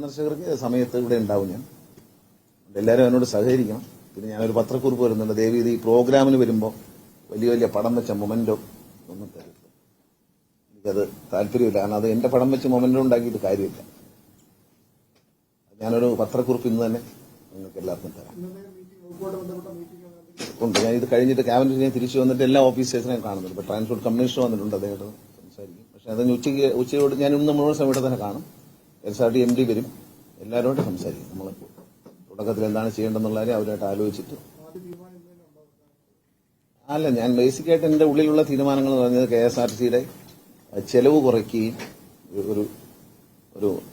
സന്ദർശകർക്ക് സമയത്ത് ഇവിടെ ഉണ്ടാവും. ഞാൻ എല്ലാവരും അതിനോട് സഹകരിക്കണം. പിന്നെ ഞാനൊരു പത്രക്കുറിപ്പ് വരുന്നുണ്ട്. ദേവി ഇത് ഈ പ്രോഗ്രാമിന് വരുമ്പോൾ വലിയ വലിയ പടം വെച്ച മൊമെന്റോ ഒന്നും തരില്ല. എനിക്കത് താല്പര്യമില്ല. കാരണം അത് എന്റെ പടം വെച്ച് മൊമെന്റോ ഉണ്ടാക്കിയിട്ട് കാര്യമില്ല. ഞാനൊരു പത്രക്കുറിപ്പ് ഇന്ന് തന്നെ നിങ്ങൾക്ക് എല്ലാവർക്കും തരാം. ഉണ്ട്. ഞാൻ ഇത് കഴിഞ്ഞിട്ട് ക്യാബിനറ്റ് ഞാൻ തിരിച്ചു വന്നിട്ട് എല്ലാ ഓഫീസേഴ്സിനെയും കാണുന്നുണ്ട്. ഇപ്പൊ ട്രാൻസ്പോർട്ട് കമ്മീഷണർ വന്നിട്ടുണ്ട്. അദ്ദേഹം സംസാരിക്കും. പക്ഷെ അതിന് ഉച്ചയോട് ഞാൻ ഇന്ന് മുഴുവൻ സമയത്ത് തന്നെ കാണും. SRT MD വരും. എല്ലാവരോടും സംസാരിക്കും. നമ്മൾ തുടക്കത്തിൽ എന്താണ് ചെയ്യേണ്ടതെന്നുള്ള കാര്യം അവരുമായിട്ട് ആലോചിച്ചിട്ട്. അല്ല, ഞാൻ ബേസിക്കായിട്ട് എന്റെ ഉള്ളിലുള്ള തീരുമാനങ്ങൾ എന്ന് പറഞ്ഞത് KSRTCയുടെ ചെലവ് കുറയ്ക്കുകയും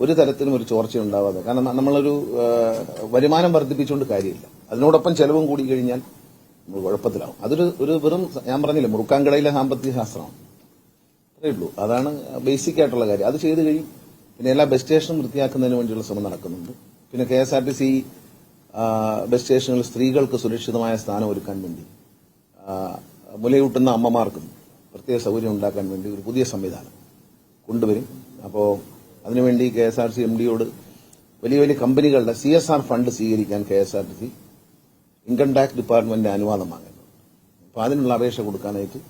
ഒരു തരത്തിലും ഒരു ചോർച്ച ഉണ്ടാവാതെ. കാരണം നമ്മളൊരു വരുമാനം വർദ്ധിപ്പിച്ചുകൊണ്ട് കാര്യമില്ല. അതിനോടൊപ്പം ചെലവും കൂടി കഴിഞ്ഞാൽ നമ്മൾ കുഴപ്പത്തിലാവും. അതൊരു വെറും ഞാൻ പറഞ്ഞില്ലേ മുറുക്കാൻകടയിലെ സാമ്പത്തിക ശാസ്ത്രമാണ്. അത്രേ ഉള്ളൂ. അതാണ് ബേസിക് ആയിട്ടുള്ള കാര്യം. അത് ചെയ്ത് കഴിയും. പിന്നെ എല്ലാ ബസ് സ്റ്റേഷനും വൃത്തിയാക്കുന്നതിന് വേണ്ടിയുള്ള ശ്രമം നടക്കുന്നുണ്ട്. പിന്നെ KSRTC ബസ് സ്റ്റേഷനുകളിൽ സ്ത്രീകൾക്ക് സുരക്ഷിതമായ സ്ഥാനം ഒരുക്കാൻ വേണ്ടി മുലയൂട്ടുന്ന അമ്മമാർക്കും പ്രത്യേക സൗകര്യം ഉണ്ടാക്കാൻ വേണ്ടി ഒരു പുതിയ സംവിധാനം കൊണ്ടുവരും. അപ്പോൾ അതിനുവേണ്ടി KSRTC MDയോട് വലിയ വലിയ കമ്പനികളുടെ CSR ഫണ്ട് സ്വീകരിക്കാൻ KSRTC ഇൻകം ടാക്സ് ഡിപ്പാർട്ട്മെന്റിന്റെ അനുവാദം വാങ്ങുന്നുണ്ട്. അപ്പോൾ അതിനുള്ള അപേക്ഷ കൊടുക്കാനായിട്ട്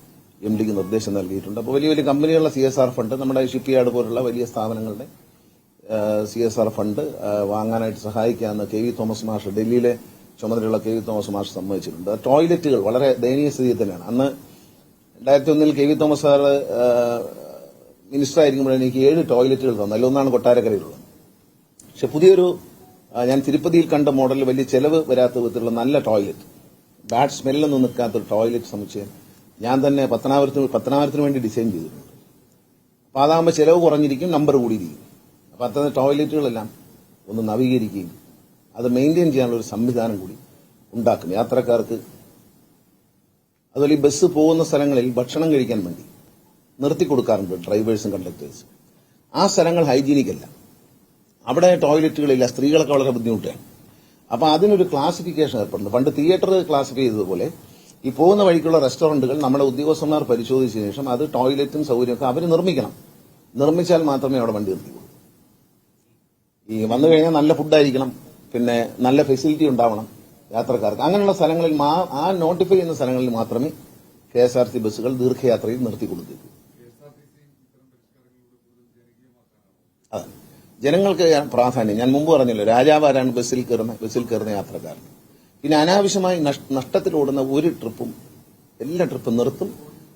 MDക്ക് നിർദ്ദേശം നൽകിയിട്ടുണ്ട്. അപ്പോൾ വലിയ വലിയ കമ്പനികളുടെ CSR ഫണ്ട്, നമ്മുടെ ഷിപ്പ് യാർഡ് പോലുള്ള വലിയ സ്ഥാപനങ്ങളുടെ CSR ഫണ്ട് വാങ്ങാനായിട്ട് സഹായിക്കാമെന്ന് KV തോമസ് മാഷ്, ഡൽഹിയിലെ ചുമതലയുള്ള KV തോമസ് മാഷ് സമ്മതിച്ചിട്ടുണ്ട്. ടോയ്ലറ്റുകൾ വളരെ ദയനീയ സ്ഥിതിയിൽ തന്നെയാണ്. അന്ന് 2001 KV തോമസ് സാർ മിനിസ്റ്റർ ആയിരിക്കുമ്പോഴേ എനിക്ക് 7 ടോയ്ലറ്റുകൾ തന്നു. അതിലൊന്നാണ് കൊട്ടാരക്കരയിലുള്ളത്. പക്ഷെ പുതിയൊരു ഞാൻ തിരുപ്പതിയിൽ കണ്ട മോഡലിൽ വലിയ ചെലവ് വരാത്ത വിധത്തിലുള്ള നല്ല ടോയ്ലറ്റ്, ബാഡ് സ്മെല്ലൊന്നും നിൽക്കാത്തൊരു ടോയ്ലറ്റ് സമുച്ചയം ഞാൻ തന്നെ പത്തനാപുരത്തിന് വേണ്ടി ഡിസൈൻ ചെയ്തിട്ടുണ്ട്. അപ്പൊ അതാകുമ്പോൾ ചെലവ് കുറഞ്ഞിരിക്കും, നമ്പർ കൂടിയിരിക്കും. അപ്പൊ അത്തരം ടോയ്ലറ്റുകളെല്ലാം ഒന്ന് നവീകരിക്കുകയും അത് മെയിൻറ്റെയിൻ ചെയ്യാനുള്ള ഒരു സംവിധാനം കൂടി ഉണ്ടാക്കും. യാത്രക്കാർക്ക് അതുപോലെ ഈ ബസ് പോകുന്ന സ്ഥലങ്ങളിൽ ഭക്ഷണം കഴിക്കാൻ വേണ്ടി നിർത്തി കൊടുക്കാറുണ്ട് ഡ്രൈവേഴ്സും കണ്ടക്ടേഴ്സും. ആ സ്ഥലങ്ങൾ ഹൈജീനിക് അല്ല. അവിടെ ടോയ്ലറ്റുകളില്ല. സ്ത്രീകളൊക്കെ വളരെ ബുദ്ധിമുട്ടാണ്. അപ്പൊ അതിനൊരു ക്ലാസിഫിക്കേഷൻ ഏർപ്പെടുന്നുണ്ട്. പണ്ട് തിയേറ്റർ ക്ലാസിഫൈ ചെയ്തതുപോലെ ഈ പോകുന്ന വഴിക്കുള്ള റെസ്റ്റോറന്റുകൾ നമ്മുടെ ഉദ്യോഗസ്ഥന്മാർ പരിശോധിച്ച ശേഷം അത് ടോയ്ലറ്റും സൗകര്യമൊക്കെ അവർ നിർമ്മിക്കണം. നിർമ്മിച്ചാൽ മാത്രമേ അവിടെ വണ്ടി നിർത്തിക്കൂ. ഈ വന്നു കഴിഞ്ഞാൽ നല്ല ഫുഡായിരിക്കണം, പിന്നെ നല്ല ഫെസിലിറ്റി ഉണ്ടാവണം യാത്രക്കാർക്ക്. അങ്ങനെയുള്ള സ്ഥലങ്ങളിൽ ആ നോട്ടിഫൈ ചെയ്യുന്ന സ്ഥലങ്ങളിൽ മാത്രമേ KSRTC ബസ്സുകൾ ദീർഘയാത്രയിൽ നിർത്തി കൊടുത്തേക്കൂ. അതെ, ജനങ്ങൾക്ക് പ്രാധാന്യം. ഞാൻ മുമ്പ് പറഞ്ഞല്ലോ, രാജാവ് ആരാണ്? ബസ്സിൽ കയറുന്ന യാത്രക്കാരൻ. പിന്നെ അനാവശ്യമായി നഷ്ടത്തിലോടുന്ന ഒരു ട്രിപ്പും എല്ലാ ട്രിപ്പും നിർത്തും.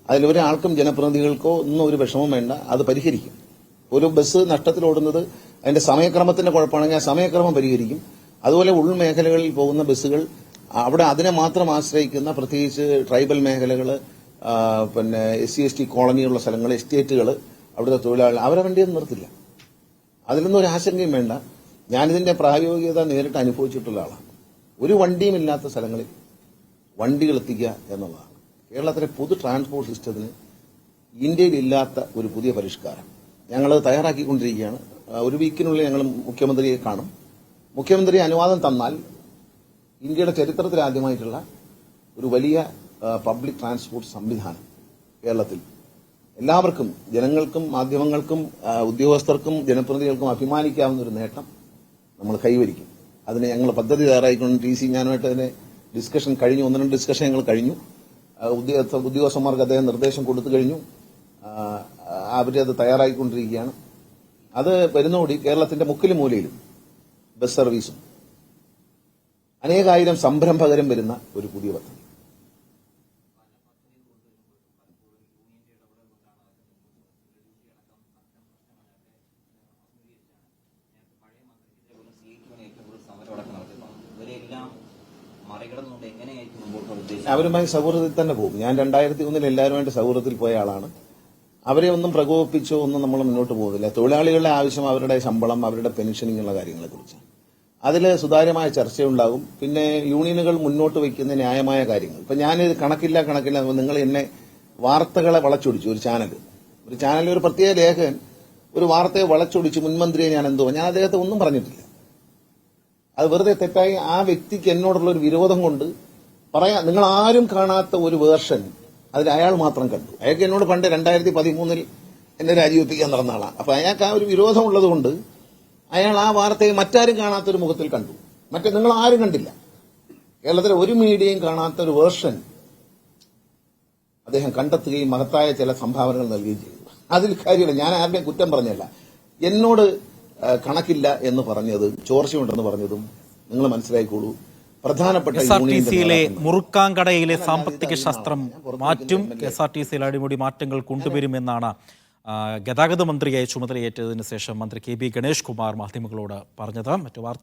അതിലൊരാൾക്കും ജനപ്രതിനിധികൾക്കോ ഒന്നും ഒരു വിഷമം വേണ്ട, അത് പരിഹരിക്കും. ഒരു ബസ് നഷ്ടത്തിലോടുന്നത് അതിന്റെ സമയക്രമത്തിന്റെ കുഴപ്പമാണെങ്കിൽ ആ സമയക്രമം പരിഹരിക്കും. അതുപോലെ ഉൾമേഖലകളിൽ പോകുന്ന ബസ്സുകൾ അവിടെ അതിനെ മാത്രം ആശ്രയിക്കുന്ന, പ്രത്യേകിച്ച് ട്രൈബൽ മേഖലകൾ, പിന്നെ SC/ST കോളനിയുള്ള സ്ഥലങ്ങൾ, എസ്റ്റേറ്റുകൾ, അവിടുത്തെ തൊഴിലാളികൾ, അവരെ വണ്ടിയൊന്നും നിർത്തില്ല. അതിലൊന്നും ഒരു ആശങ്കയും വേണ്ട. ഞാനിതിന്റെ പ്രായോഗികത നേരിട്ട് അനുഭവിച്ചിട്ടുള്ള ആളാണ്. ഒരു വണ്ടിയും ഇല്ലാത്ത സ്ഥലങ്ങളിൽ വണ്ടികൾ എത്തിക്കുക എന്നുള്ളതാണ് കേരളത്തിലെ പൊതു ട്രാൻസ്പോർട്ട് സിസ്റ്റത്തിന് ഇന്ത്യയിൽ ഇല്ലാത്ത ഒരു പുതിയ പരിഷ്കാരം ഞങ്ങൾ തയ്യാറാക്കിക്കൊണ്ടിരിക്കുകയാണ്. ഒരു വീക്കിനുള്ളിൽ ഞങ്ങൾ മുഖ്യമന്ത്രിയെ കാണും. മുഖ്യമന്ത്രി അനുവാദം തന്നാൽ ഇന്ത്യയുടെ ചരിത്രത്തിൽ ആദ്യമായിട്ടുള്ള ഒരു വലിയ പബ്ലിക് ട്രാൻസ്പോർട്ട് സംവിധാനം കേരളത്തിൽ എല്ലാവർക്കും, ജനങ്ങൾക്കും മാധ്യമങ്ങൾക്കും ഉദ്യോഗസ്ഥർക്കും ജനപ്രതിനിധികൾക്കും അഭിമാനിക്കാവുന്ന ഒരു നേട്ടം നമ്മൾ കൈവരിക്കും. അതിന് ഞങ്ങൾ പദ്ധതി തയ്യാറായിക്കൊണ്ട് TC ഞാനുമായിട്ട് അതിന് ഡിസ്കഷൻ കഴിഞ്ഞു. 1-2 ഡിസ്കഷൻ ഞങ്ങൾ കഴിഞ്ഞു. ഉദ്യോഗസ്ഥന്മാർക്ക് അദ്ദേഹം നിർദ്ദേശം കൊടുത്തു കഴിഞ്ഞു. അവരത് തയ്യാറായിക്കൊണ്ടിരിക്കുകയാണ്. അത് വരുന്നതോടെ കേരളത്തിന്റെ മുക്കിലും മൂലയിലും ബസ് സർവീസും അനേകായിരം സംരംഭകരും വരുന്ന ഒരു പുതിയ പദ്ധതി. അവരുമായി സൗഹൃദത്തിൽ തന്നെ പോകും. ഞാൻ 2001 എല്ലാവരുമായിട്ട് സൗഹൃദത്തിൽ പോയ ആളാണ്. അവരെ ഒന്നും പ്രകോപിപ്പിച്ചോ ഒന്നും നമ്മൾ മുന്നോട്ട് പോകുന്നില്ല. തൊഴിലാളികളുടെ ആവശ്യം അവരുടെ ശമ്പളം, അവരുടെ പെൻഷനിങ്ങുള്ള കാര്യങ്ങളെക്കുറിച്ച് അതിൽ സുതാര്യമായ ചർച്ചയുണ്ടാകും. പിന്നെ യൂണിയനുകൾ മുന്നോട്ട് വയ്ക്കുന്ന ന്യായമായ കാര്യങ്ങൾ. ഇപ്പൊ ഞാനിത് കണക്കില്ല നിങ്ങൾ എന്നെ വാർത്തകളെ വളച്ചൊടിച്ചു. ഒരു ചാനൽ ഒരു പ്രത്യേക ലേഖകൻ ഒരു വാർത്തയെ വളച്ചൊടിച്ചു മുൻമന്ത്രിയെ ഞാൻ അദ്ദേഹത്തെ ഒന്നും പറഞ്ഞിട്ടില്ല. അത് വെറുതെ തെറ്റായി ആ വ്യക്തിക്ക് എന്നോടുള്ള ഒരു വിരോധം കൊണ്ട് പറയാം. നിങ്ങൾ ആരും കാണാത്ത ഒരു വേർഷൻ അതിൽ അയാൾ മാത്രം കണ്ടു. അയാൾക്ക് എന്നോട് പണ്ട് 2013 എന്നെ രാജിവെപ്പിക്കാൻ നടന്ന ആളാണ്. അപ്പൊ അയാൾക്ക് ആ ഒരു വിരോധമുള്ളത് കൊണ്ട് അയാൾ ആ വാർത്തയെ മറ്റാരും കാണാത്തൊരു മുഖത്തിൽ കണ്ടു. മറ്റേ നിങ്ങൾ ആരും കണ്ടില്ല. കേരളത്തിലെ ഒരു മീഡിയയും കാണാത്ത ഒരു വേർഷൻ അദ്ദേഹം കണ്ടെത്തുകയും മഹത്തായ ചില സംഭാവനകൾ നൽകുകയും ചെയ്തു. അതിൽ കാര്യമില്ല. ഞാൻ ആരുടെയും കുറ്റം പറഞ്ഞല്ല. എന്നോട് കണക്കില്ല എന്ന് പറഞ്ഞത്, ചോർച്ചയുണ്ടെന്ന് പറഞ്ഞതും നിങ്ങൾ മനസ്സിലായിക്കോളൂ. പ്രധാനപ്പെട്ട SRTCയിലെ മുറുക്കാങ്കടയിലെ സാമ്പത്തിക ശാസ്ത്രം മാറ്റും, SRTCയിൽ അടിമുടി മാറ്റങ്ങൾ കൊണ്ടുവരുമെന്നാണ് ഗതാഗത മന്ത്രിയായി ചുമതലയേറ്റതിനു ശേഷം മന്ത്രി KB ഗണേഷ് കുമാർ മാധ്യമങ്ങളോട് പറഞ്ഞത്. മറ്റു വാർത്ത